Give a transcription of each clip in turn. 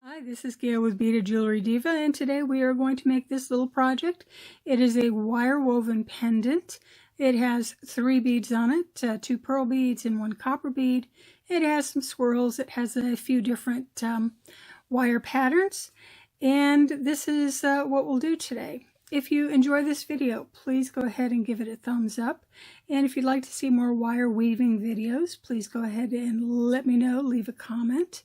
Hi, this is Gail with Beaded Jewelry Diva, and today we are going to make this little project. It is a wire woven pendant. It has 3 beads on it, 2 pearl beads and 1 copper bead. It has some swirls. It has a few different wire patterns, and this is what we'll do today. If you enjoy this video, please go ahead and give it a thumbs up. And if you'd like to see more wire weaving videos, please go ahead and let me know, leave a comment.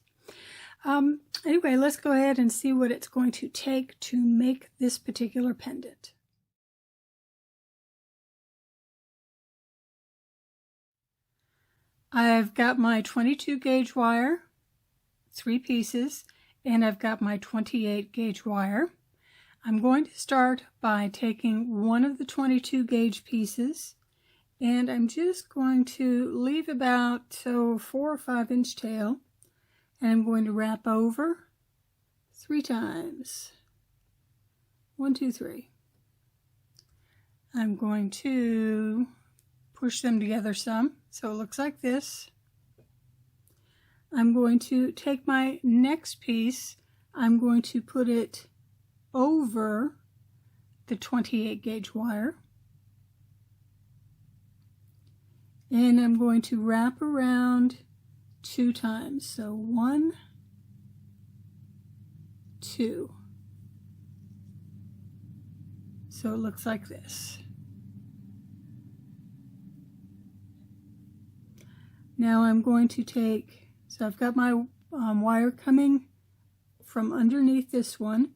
Anyway, let's go ahead and see what it's going to take to make this particular pendant. I've got my 22 gauge wire, 3 pieces, and I've got my 28 gauge wire. I'm going to start by taking one of the 22 gauge pieces, and I'm just going to leave about 4 or 5 inch tail. And I'm going to wrap over 3 times. 1, 2, 3. I'm going to push them together some, so it looks like this. I'm going to take my next piece, I'm going to put it over the 28 gauge wire. And I'm going to wrap around 2 times. So 1, 2. So it looks like this. Now I'm going to take, so I've got my wire coming from underneath this one.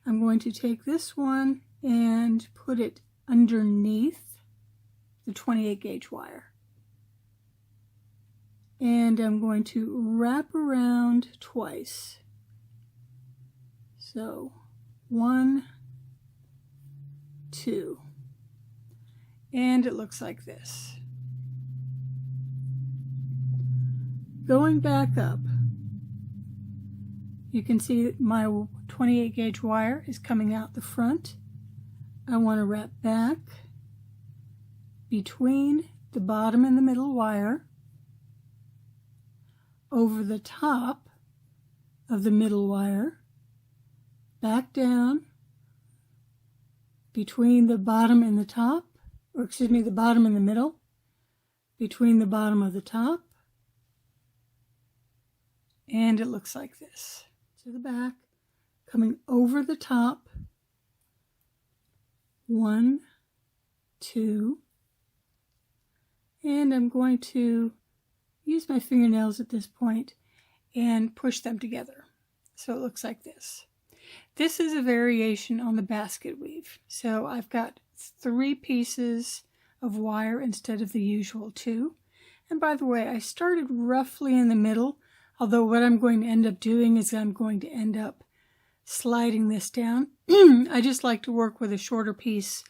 I'm going to take this one and put it underneath the 28 gauge wire. And I'm going to wrap around twice. So 1, 2. And it looks like this. Going back up, you can see that my 28 gauge wire is coming out the front. I want to wrap back between the bottom and the middle wire, over the top of the middle wire, back down between the bottom and the top, or excuse me, the bottom and the middle, between the bottom of the top, and it looks like this. To the back, coming over the top, 1, 2, and I'm going to use my fingernails at this point and push them together. So it looks like this. This is a variation on the basket weave. So I've got 3 pieces of wire instead of the usual 2. And by the way, I started roughly in the middle, although what I'm going to end up doing is I'm going to end up sliding this down. I just like to work with a shorter piece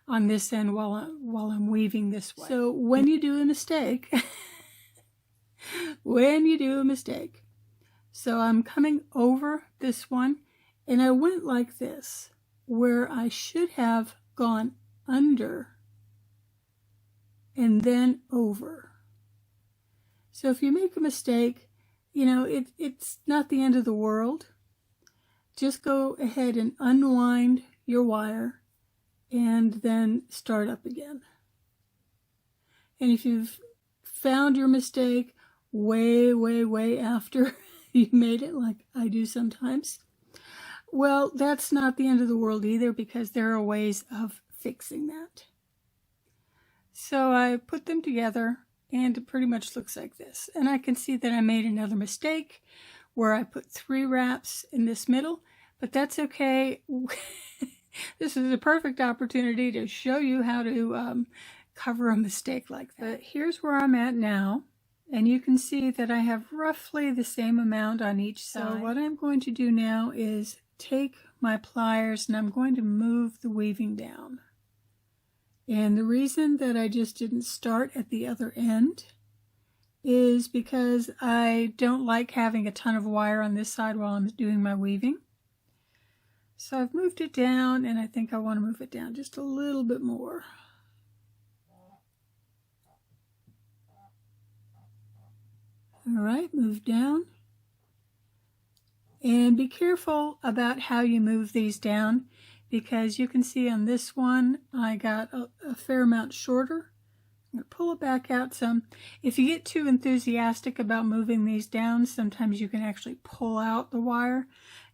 on this end while I'm weaving this way. So when you do a mistake, so I'm coming over this one, and I went like this, where I should have gone under and then over. So if you make a mistake, you know, it's not the end of the world. Just go ahead and unwind your wire and then start up again. And if you've found your mistake way after you made it, like I do sometimes, well, that's not the end of the world either, because there are ways of fixing that. So I put them together, and it pretty much looks like this. And I can see that I made another mistake where I put 3 wraps in this middle, but that's okay. This is a perfect opportunity to show you how to cover a mistake like that. But here's where I'm at now. And you can see that I have roughly the same amount on each side. So what I'm going to do now is take my pliers and I'm going to move the weaving down. And the reason that I just didn't start at the other end is because I don't like having a ton of wire on this side while I'm doing my weaving. So I've moved it down, and I think I want to move it down just a little bit more. All right, move down. And be careful about how you move these down, because you can see on this one I got a fair amount shorter. I'm going to pull it back out some. If you get too enthusiastic about moving these down, sometimes you can actually pull out the wire,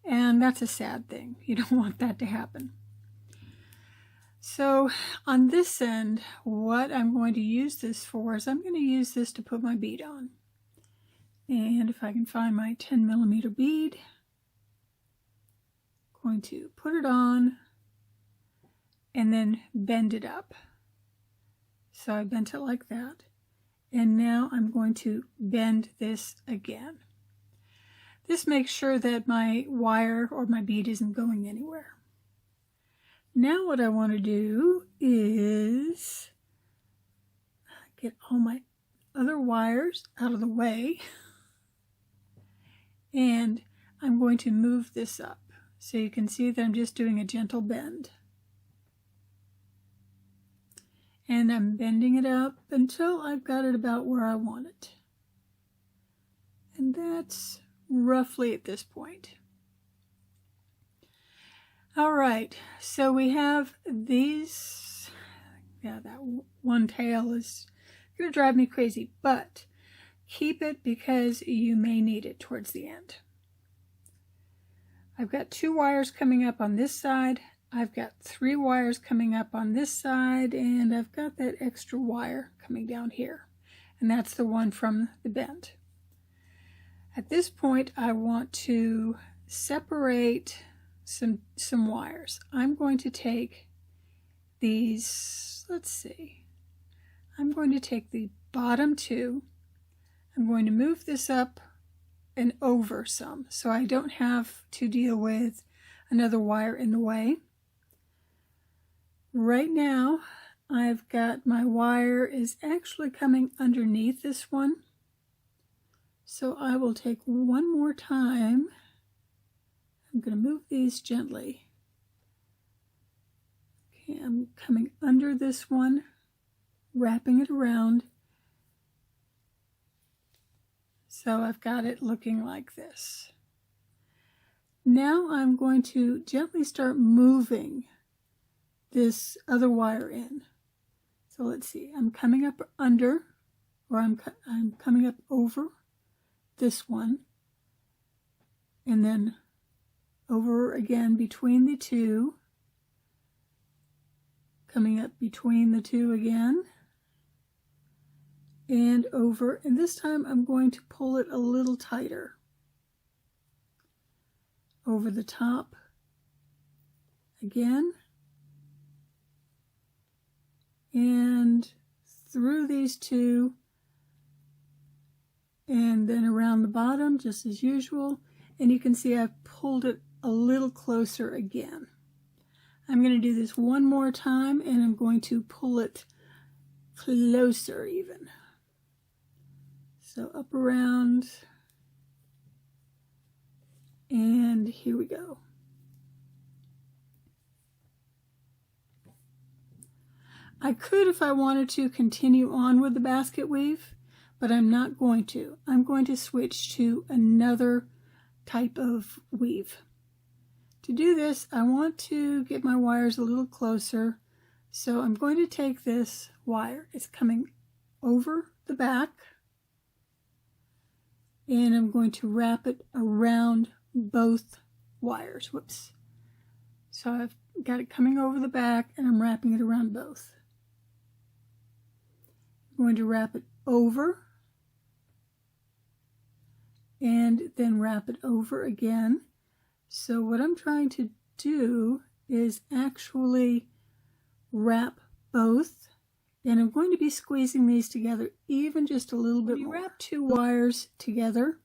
and that's a sad thing. You don't want that to happen. So on this end, what I'm going to use this for is I'm going to use this to put my bead on. And if I can find my 10mm bead, I'm going to put it on and then bend it up. So I bent it like that. And now I'm going to bend this again. This makes sure that my wire or my bead isn't going anywhere. Now what I want to do is get all my other wires out of the way, and I'm going to move this up. So you can see that I'm just doing a gentle bend. And I'm bending it up until I've got it about where I want it. And that's roughly at this point. All right, so we have these. Yeah, that one tail is going to drive me crazy, but keep it because you may need it towards the end. I've got 2 wires coming up on this side. I've got 3 wires coming up on this side, and I've got that extra wire coming down here, and that's the one from the bend. At this point, I want to separate some wires. I'm going to take these, let's see, I'm going to take the bottom 2. I'm going to move this up and over some so I don't have to deal with another wire in the way. Right now I've got my wire is actually coming underneath this one, so I will take one more time. I'm going to move these gently. Okay, I'm coming under this one, wrapping it around. So I've got it looking like this. Now I'm going to gently start moving this other wire in. So let's see, I'm coming up under, or I'm coming up over this one, and then over again between the 2, coming up between the 2 again, and over, and this time I'm going to pull it a little tighter. Over the top again, and through these 2, and then around the bottom just as usual, and you can see I've pulled it a little closer again. I'm going to do this one more time, and I'm going to pull it closer even. So up around, and here we go. I could, if I wanted to, continue on with the basket weave, but I'm not going to. I'm going to switch to another type of weave. To do this, I want to get my wires a little closer, so I'm going to take this wire. It's coming over the back, and I'm going to wrap it around both wires. Whoops. So I've got it coming over the back, and I'm wrapping it around both. I'm going to wrap it over, and then wrap it over again. So what I'm trying to do is actually wrap both, and I'm going to be squeezing these together even just a little bit more. When you wrap 2 wires together,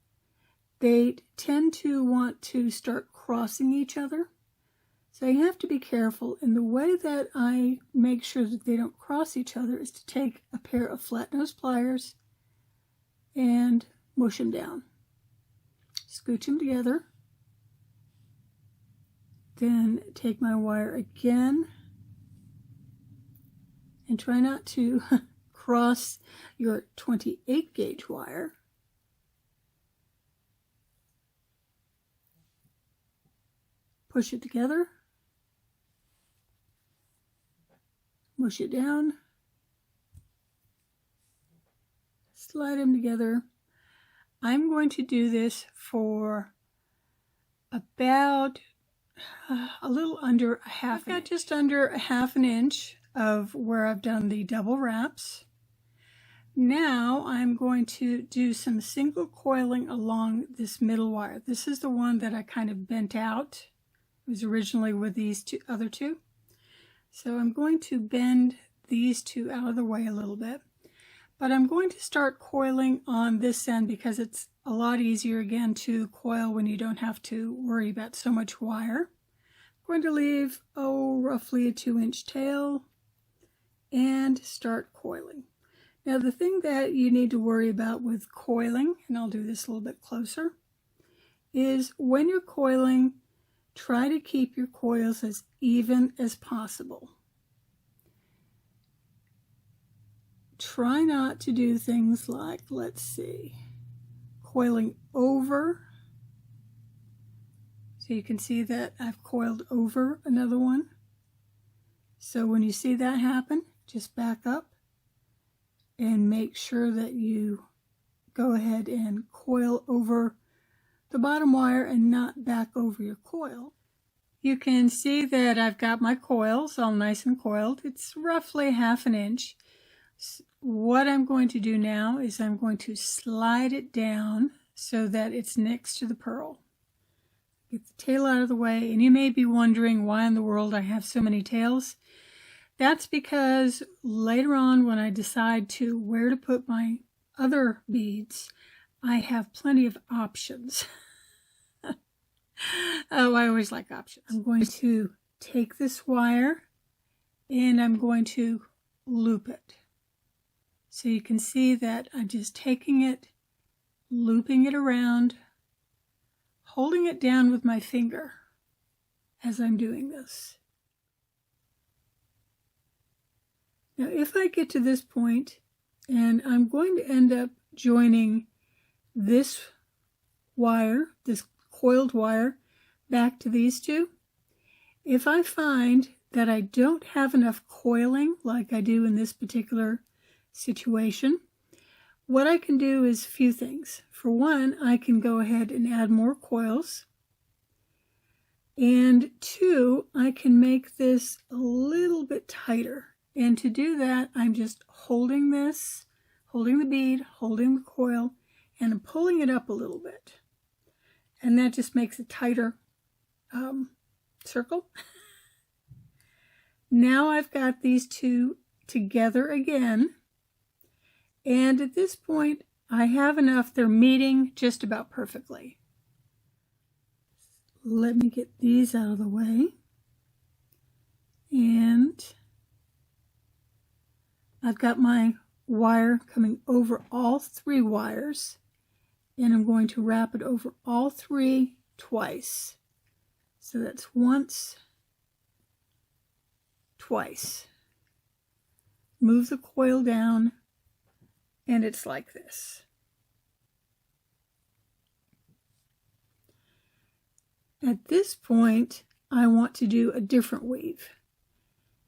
they tend to want to start crossing each other. So you have to be careful, and the way that I make sure that they don't cross each other is to take a pair of flat nose pliers and mush them down. Scooch them together. Then take my wire again and try not to cross your 28 gauge wire. push it together, mush it down, slide them together. I'm going to do this for about a little under a half an inch. I've got just under a half an inch of where I've done the double wraps. Now I'm going to do some single coiling along this middle wire. This is the one that I kind of bent out. It was originally with these other two. So I'm going to bend these two out of the way a little bit. But I'm going to start coiling on this end because it's a lot easier again to coil when you don't have to worry about so much wire. I'm going to leave, roughly a 2-inch tail and start coiling. Now the thing that you need to worry about with coiling, and I'll do this a little bit closer, is when you're coiling, try to keep your coils as even as possible. Try not to do things like, let's see, coiling over. So you can see that I've coiled over another one. So when you see that happen, just back up and make sure that you go ahead and coil over the bottom wire and not back over your coil. You can see that I've got my coils all nice and coiled. It's roughly half an inch. What I'm going to do now is I'm going to slide it down so that it's next to the pearl. Get the tail out of the way, and you may be wondering why in the world I have so many tails. That's because later on when I decide to where to put my other beads, I have plenty of options. Oh, I always like options. I'm going to take this wire and I'm going to loop it. So you can see that I'm just taking it, looping it around, holding it down with my finger as I'm doing this. Now, if I get to this point, and I'm going to end up joining this wire, this coiled wire, back to these two, if I find that I don't have enough coiling like I do in this particular situation, what I can do is a few things. For one, I can go ahead and add more coils. And two, I can make this a little bit tighter. And to do that, I'm just holding this, holding the bead, holding the coil, and I'm pulling it up a little bit. And that just makes a tighter circle. Now I've got these two together again. And at this point, I have enough. They're meeting just about perfectly. Let me get these out of the way. And I've got my wire coming over all three wires, and I'm going to wrap it over all three twice. So that's once, twice. Move the coil down, and it's like this. At this point, I want to do a different weave.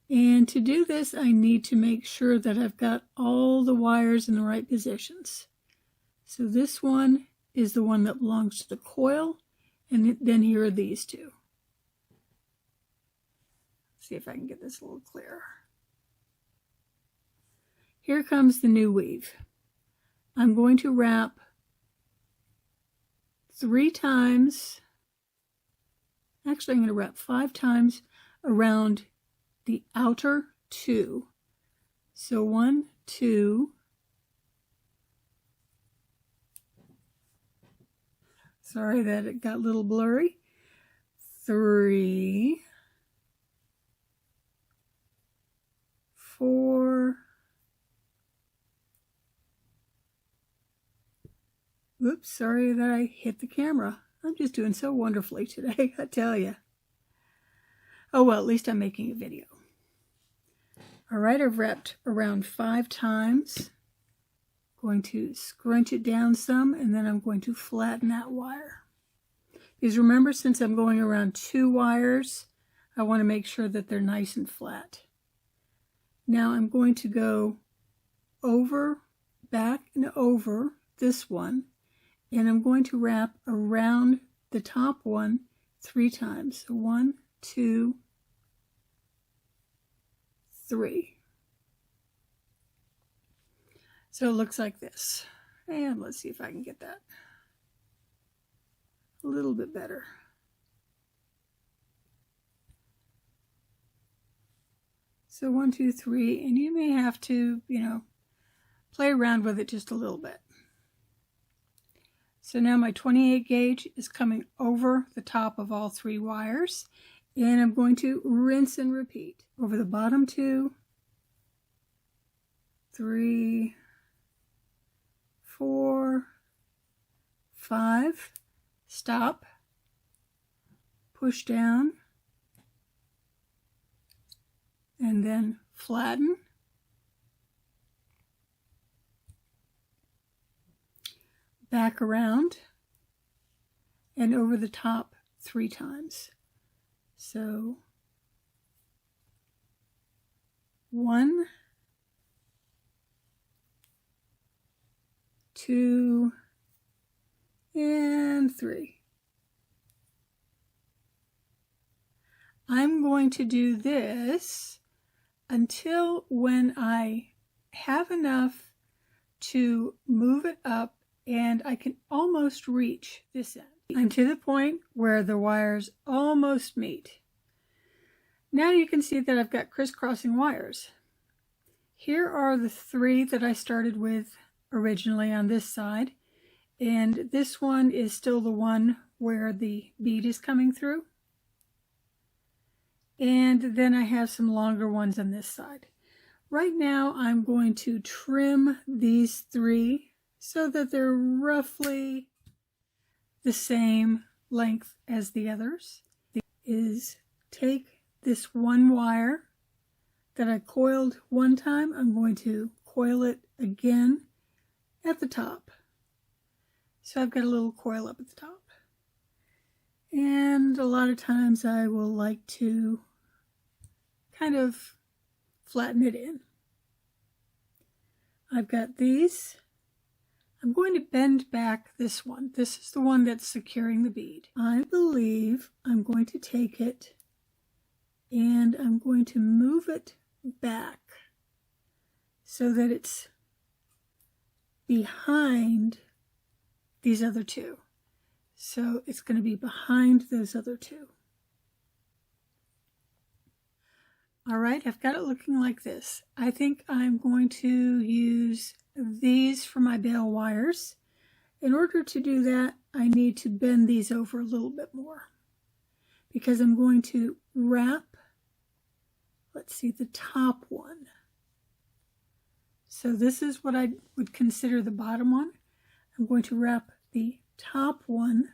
And to do this, I need to make sure that I've got all the wires in the right positions. So this one is the one that belongs to the coil, and then here are these two. See if I can get this a little clearer. Here comes the new weave. I'm going to wrap 3 times, actually I'm going to wrap 5 times around the outer 2. So 1, 2, sorry that it got a little blurry, 3, 4, oops, sorry that I hit the camera. I'm just doing so wonderfully today, I tell you. Oh well, at least I'm making a video. All right, I've wrapped around 5 times. Going to scrunch it down some, and then I'm going to flatten that wire. Because remember, since I'm going around 2 wires, I want to make sure that they're nice and flat. Now I'm going to go over, back and over this one, and I'm going to wrap around the top one 3 times. So 1, 2, 3. So it looks like this. And let's see if I can get that a little bit better. So 1, 2, 3, and you may have to, play around with it just a little bit. So now my 28 gauge is coming over the top of all 3 wires, and I'm going to rinse and repeat over the bottom 2, 3, 4, 5, stop, push down, and then flatten, back around, and over the top 3 times. So 1, 2, and 3. I'm going to do this until when I have enough to move it up and I can almost reach this end. I'm to the point where the wires almost meet. Now you can see that I've got crisscrossing wires. Here are the 3 that I started with originally on this side, and this one is still the one where the bead is coming through. And then I have some longer ones on this side. Right now I'm going to trim these 3 so that they're roughly the same length as the others. Is take this 1 wire that I coiled one time, I'm going to coil it again at the top. So I've got a little coil up at the top. And a lot of times I will like to kind of flatten it in. I've got these. I'm going to bend back this one. This is the one that's securing the bead. I believe I'm going to take it and I'm going to move it back so that it's behind these other 2. So it's going to be behind those other 2. All right, I've got it looking like this. I think I'm going to use these for my bail wires. In order to do that, I need to bend these over a little bit more because I'm going to wrap, let's see, the top one. So this is what I would consider the bottom one. I'm going to wrap the top one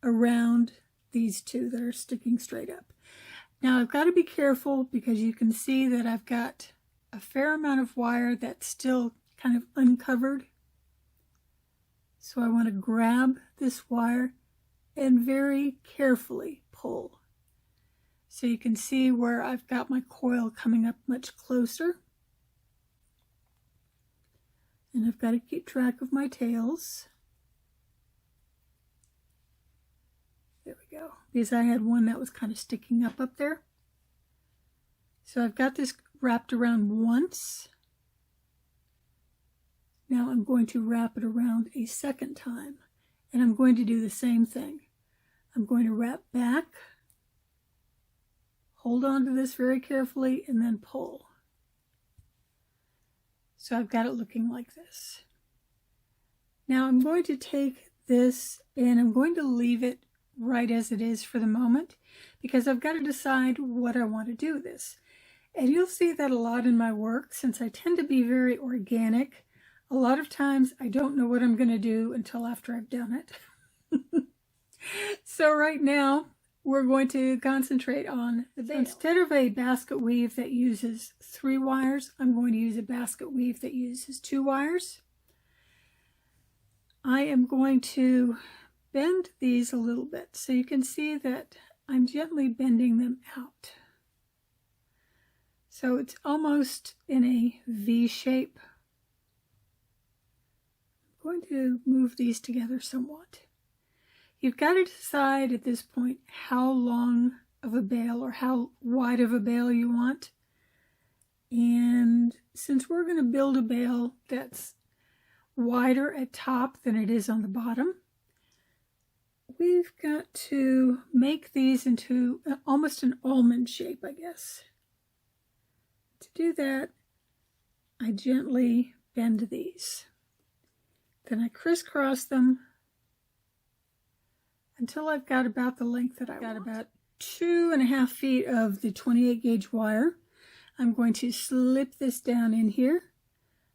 around these 2 that are sticking straight up. Now I've got to be careful because you can see that I've got a fair amount of wire that's still kind of uncovered. So I want to grab this wire and very carefully pull. So you can see where I've got my coil coming up much closer. And I've got to keep track of my tails. There we go. Because I had one that was kind of sticking up there. So I've got this wrapped around once. Now I'm going to wrap it around a second time. And I'm going to do the same thing. I'm going to wrap back, hold on to this very carefully, and then pull. So I've got it looking like this. Now I'm going to take this and I'm going to leave it right as it is for the moment because I've got to decide what I want to do with this. And you'll see that a lot in my work since I tend to be very organic. A lot of times I don't know what I'm going to do until after I've done it. So right now we're going to concentrate on the bail. Instead of a basket weave that uses 3 wires, I'm going to use a basket weave that uses 2 wires. I am going to bend these a little bit so you can see that I'm gently bending them out. So it's almost in a V shape. I'm going to move these together somewhat. You've got to decide at this point how long of a bail or how wide of a bail you want. And since we're going to build a bail that's wider at top than it is on the bottom, we've got to make these into almost an almond shape, I guess. To do that, I gently bend these. Then I crisscross them until I've got about the length that I want. About 2.5 feet of the 28 gauge wire. I'm going to slip this down in here.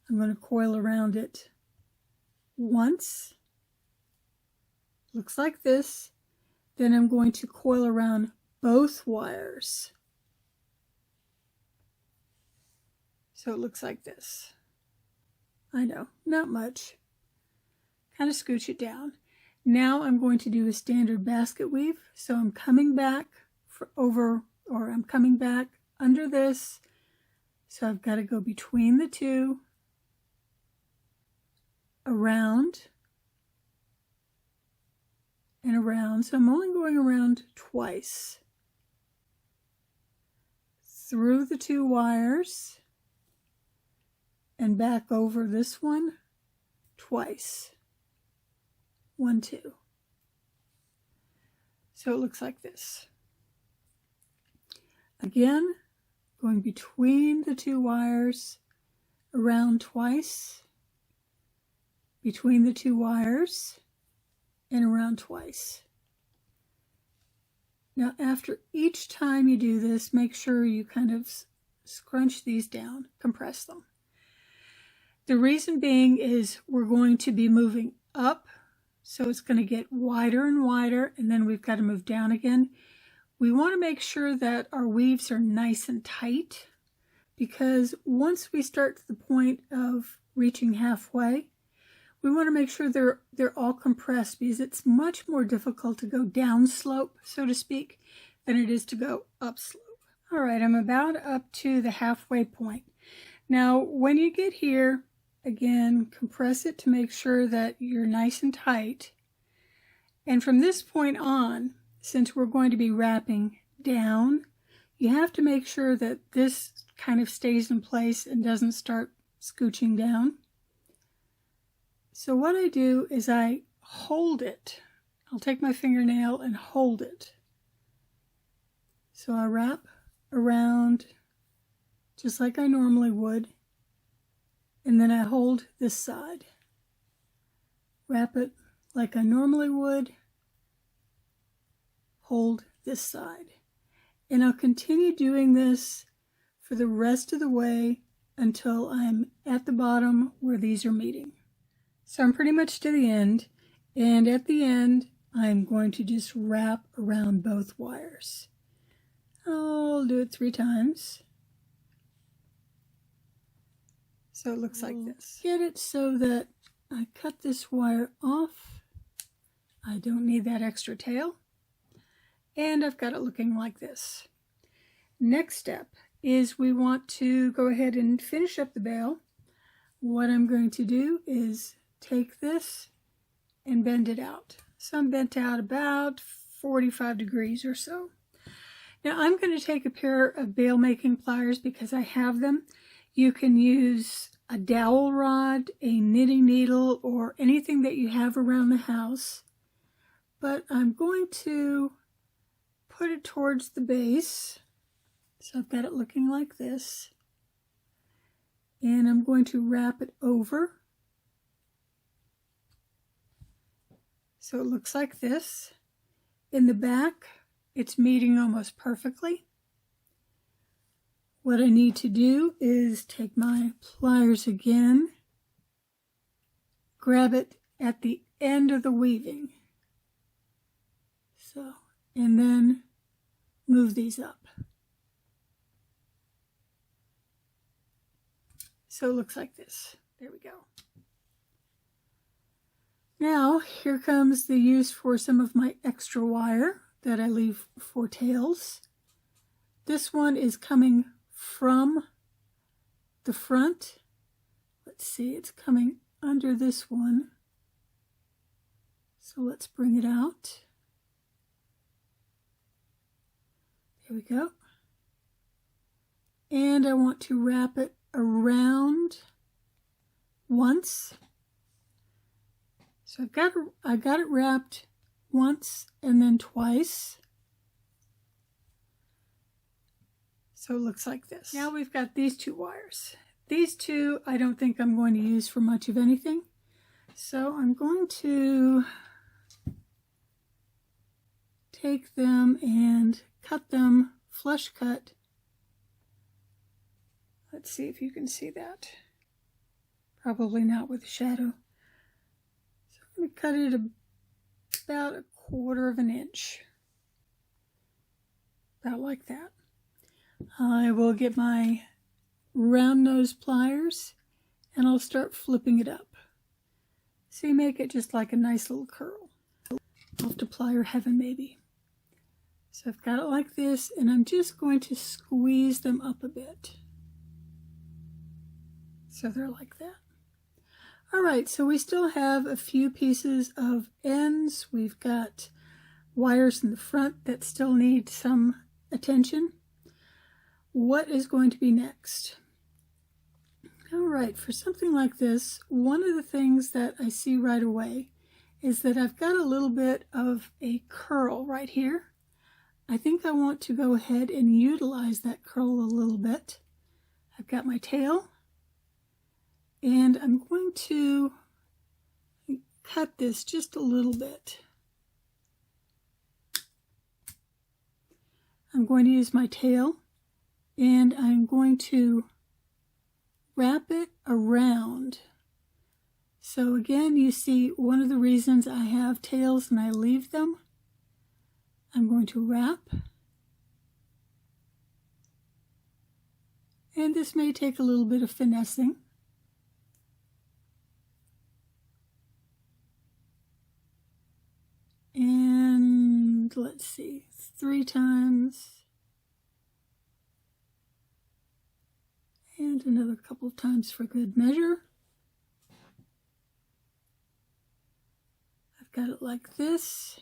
I'm going to coil around it once. Looks like this. Then I'm going to coil around both wires. So it looks like this. I know, not much. Kind of scooch it down. Now I'm going to do a standard basket weave. So I'm coming back I'm coming back under this. So I've got to go between the two, around, and around. So I'm only going around twice. Through the two wires, and back over this one twice. 1, 2. So it looks like this. Again, going between the two wires, around twice, between the two wires, and around twice. Now, after each time you do this, make sure you kind of scrunch these down, compress them. The reason being is we're going to be moving up, so it's going to get wider and wider, and then we've got to move down again. We want to make sure that our weaves are nice and tight, because once we start to the point of reaching halfway, we want to make sure they're all compressed, because it's much more difficult to go down slope, so to speak, than it is to go up slope. All right, I'm about up to the halfway point. Now, when you get here, again, compress it to make sure that you're nice and tight. And from this point on, since we're going to be wrapping down, you have to make sure that this kind of stays in place and doesn't start scooching down. So what I do is I hold it. I'll take my fingernail and hold it. So I wrap around just like I normally would, and then I hold this side. Wrap it like I normally would, hold this side. And I'll continue doing this for the rest of the way until I'm at the bottom where these are meeting. So I'm pretty much to the end, and at the end I'm going to just wrap around both wires. I'll do it 3 times. So it looks like this. Get it so that I cut this wire off. I don't need that extra tail. And I've got it looking like this. Next step is we want to go ahead and finish up the bail. What I'm going to do is take this and bend it out. So I'm bent out about 45 degrees or so. Now I'm going to take a pair of bail making pliers because I have them. You can use a dowel rod, a knitting needle, or anything that you have around the house. But I'm going to put it towards the base. So I've got it looking like this. And I'm going to wrap it over. So it looks like this. In the back, it's meeting almost perfectly. What I need to do is take my pliers again, grab it at the end of the weaving. So, and then move these up. So it looks like this. There we go. Now here comes the use for some of my extra wire that I leave for tails. This one is coming from the front. Let's see, it's coming under this one. So let's bring it out. There we go. And I want to wrap it around once. So I got it wrapped once and then twice. So it looks like this. Now we've got these two wires. These two I don't think I'm going to use for much of anything. So I'm going to take them and cut them flush cut. Let's see if you can see that. Probably not with the shadow. So I'm going to cut it about 1/4 of an inch. About like that. I will get my round nose pliers and I'll start flipping it up. So you make it just like a nice little curl. Off to plier heaven maybe. So I've got it like this and I'm just going to squeeze them up a bit. So they're like that. Alright, so we still have a few pieces of ends. We've got wires in the front that still need some attention. What is going to be next? Alright, for something like this, one of the things that I see right away is that I've got a little bit of a curl right here. I think I want to go ahead and utilize that curl a little bit. I've got my tail. And I'm going to cut this just a little bit. I'm going to use my tail and I'm going to wrap it around. So again, you see one of the reasons I have tails and I leave them. I'm going to wrap. And this may take a little bit of finessing. And let's see, 3 times. And another couple of times for good measure. I've got it like this.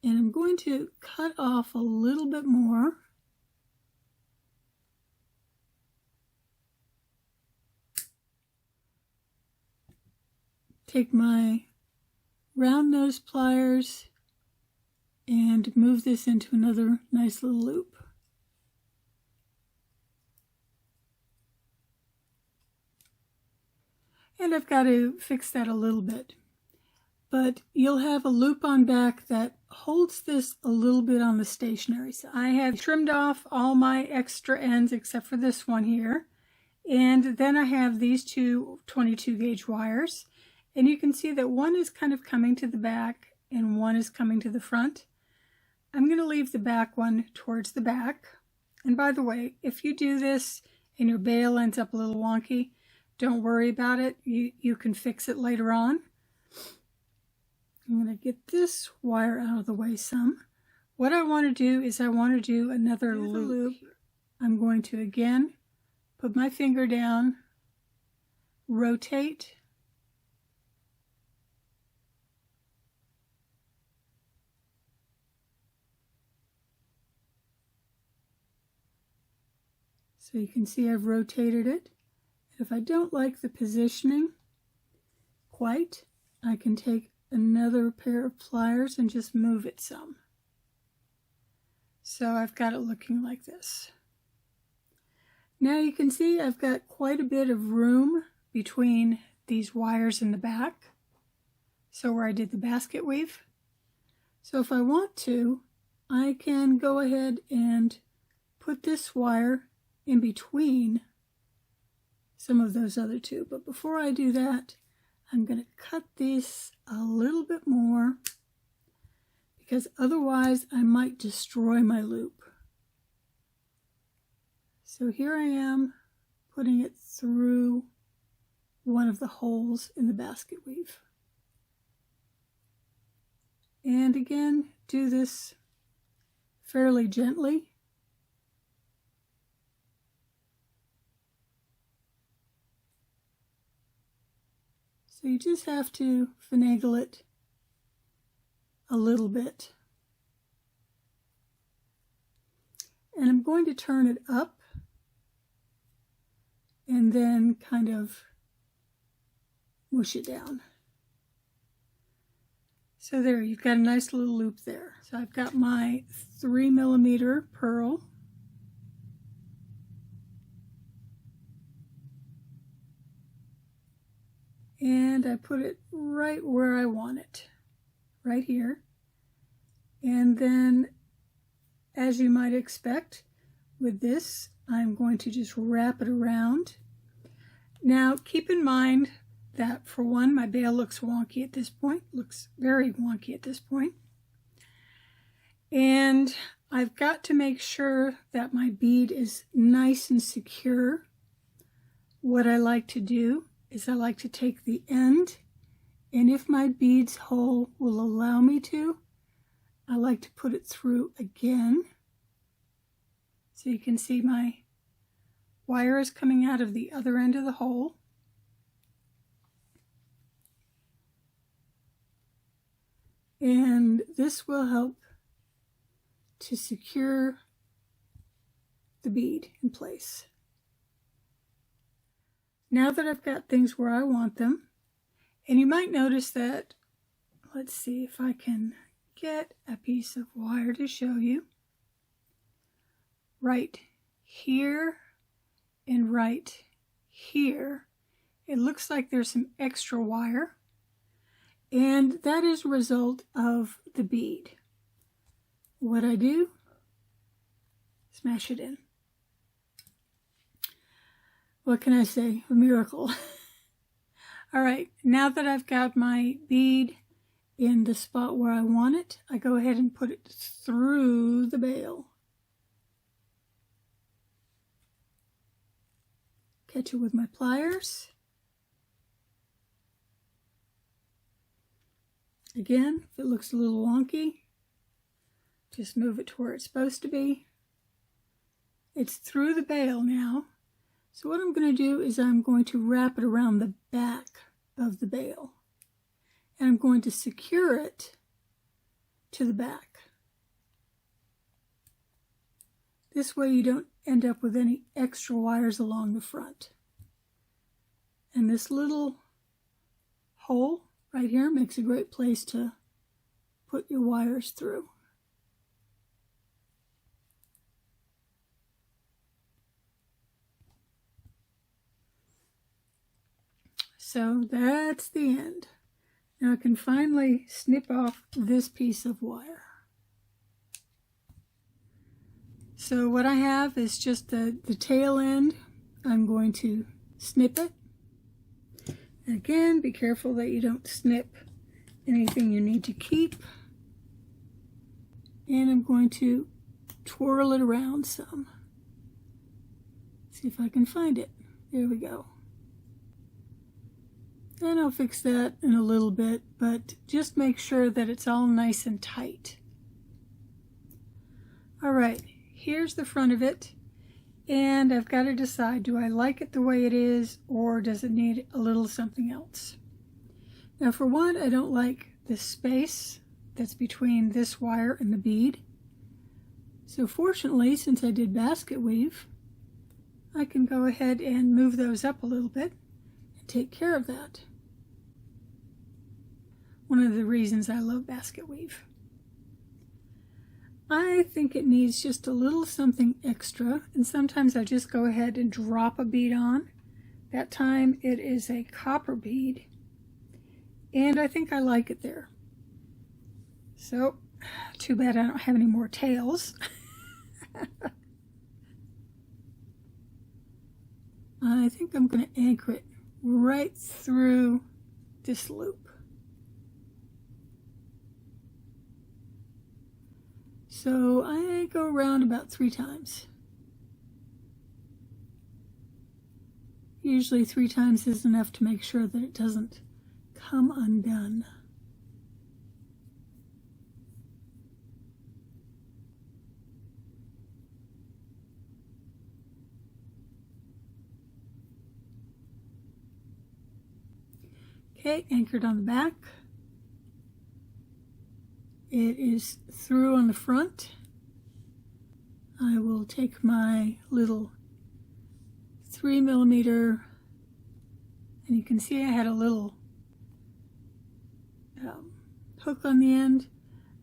And I'm going to cut off a little bit more. Take my round nose pliers and move this into another nice little loop. And I've got to fix that a little bit. But you'll have a loop on back that holds this a little bit on the stationary side. I have trimmed off all my extra ends except for this one here. And then I have these two 22 gauge wires. And you can see that one is kind of coming to the back and one is coming to the front. I'm going to leave the back one towards the back. And by the way, if you do this and your bail ends up a little wonky, don't worry about it. You can fix it later on. I'm going to get this wire out of the way some. What I want to do is I want to do another loop. I'm going to again put my finger down, rotate, so you can see I've rotated it. If I don't like the positioning quite, I can take another pair of pliers and just move it some. So I've got it looking like this. Now you can see I've got quite a bit of room between these wires in the back. So where I did the basket weave. So if I want to, I can go ahead and put this wire in between some of those other two. But before I do that, I'm going to cut these a little bit more because otherwise I might destroy my loop. So here I am putting it through one of the holes in the basket weave. And again, do this fairly gently. So you just have to finagle it a little bit. And I'm going to turn it up and then kind of mush it down. So there, you've got a nice little loop there. So I've got my 3mm pearl. And I put it right where I want it, right here. And then, as you might expect, with this, I'm going to just wrap it around. Now, keep in mind that, for one, my bail looks wonky at this point, looks very wonky at this point. And I've got to make sure that my bead is nice and secure. What I like to do is I like to take the end, and if my bead's hole will allow me to, I like to put it through again. So you can see my wire is coming out of the other end of the hole. And this will help to secure the bead in place. Now that I've got things where I want them, and you might notice that, let's see if I can get a piece of wire to show you. Right here and right here, it looks like there's some extra wire, and that is a result of the bead. What I do, smash it in. What can I say? A miracle. All right, now that I've got my bead in the spot where I want it, I go ahead and put it through the bail. Catch it with my pliers. Again, if it looks a little wonky, just move it to where it's supposed to be. It's through the bail now. So what I'm going to do is I'm going to wrap it around the back of the bail. And I'm going to secure it to the back. This way you don't end up with any extra wires along the front. And this little hole right here makes a great place to put your wires through. So that's the end. Now I can finally snip off this piece of wire. So what I have is just the tail end. I'm going to snip it. And again, be careful that you don't snip anything you need to keep. And I'm going to twirl it around some. See if I can find it. There we go. And I'll fix that in a little bit, but just make sure that it's all nice and tight. All right, here's the front of it. And I've got to decide, do I like it the way it is, or does it need a little something else? Now, for one, I don't like the space that's between this wire and the bead. So fortunately, since I did basket weave, I can go ahead and move those up a little bit and take care of that. One of the reasons I love basket weave. I think it needs just a little something extra, and sometimes I just go ahead and drop a bead on. That time it is a copper bead, and I think I like it there. So, too bad I don't have any more tails. I think I'm going to anchor it right through this loop. So I go around about 3 times. Usually 3 times is enough to make sure that it doesn't come undone. Okay, anchored on the back. It is through on the front. I will take my little 3mm, and you can see I had a little hook on the end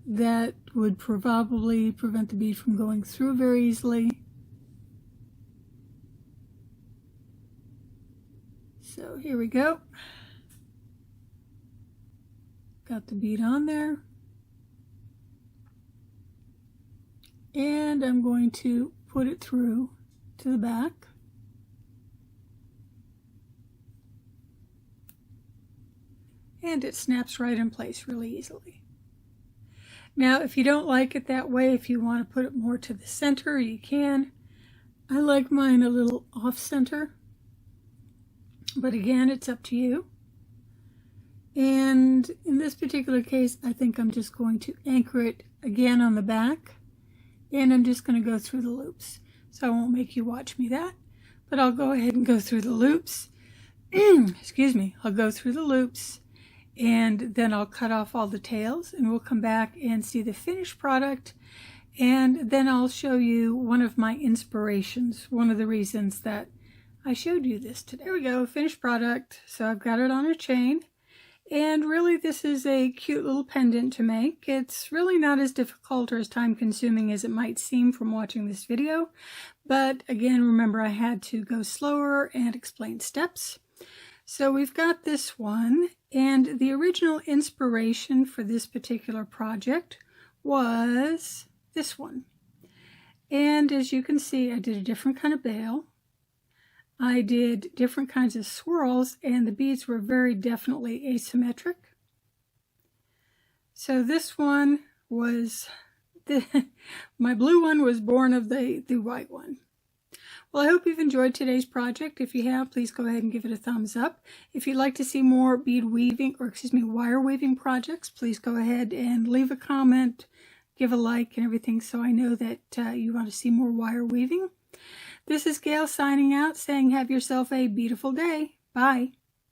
that would probably prevent the bead from going through very easily. So here we go. Got the bead on there. And I'm going to put it through to the back. And it snaps right in place really easily. Now, if you don't like it that way, if you want to put it more to the center, you can. I like mine a little off center, but again, it's up to you. And in this particular case, I think I'm just going to anchor it again on the back, and I'm just going to go through the loops. So I won't make you watch me that, but I'll go ahead and go through the loops. Excuse me, I'll go through the loops, and then I'll cut off all the tails, and we'll come back and see the finished product, and then I'll show you one of my inspirations, one of the reasons that I showed you this today. There we go, finished product. So I've got it on a chain, and really this is a cute little pendant to make. It's really not as difficult or as time consuming as it might seem from watching this video, but again, remember I had to go slower and explain steps. So we've got this one, and the original inspiration for this particular project was this one. And as you can see, I did a different kind of bail. I did different kinds of swirls, and the beads were very definitely asymmetric. So this one was, my blue one was born of the white one. Well, I hope you've enjoyed today's project. If you have, please go ahead and give it a thumbs up. If you'd like to see more bead weaving, or excuse me, wire weaving projects, please go ahead and leave a comment, give a like and everything, so I know that you want to see more wire weaving. This is Gail signing out, saying have yourself a beautiful day. Bye.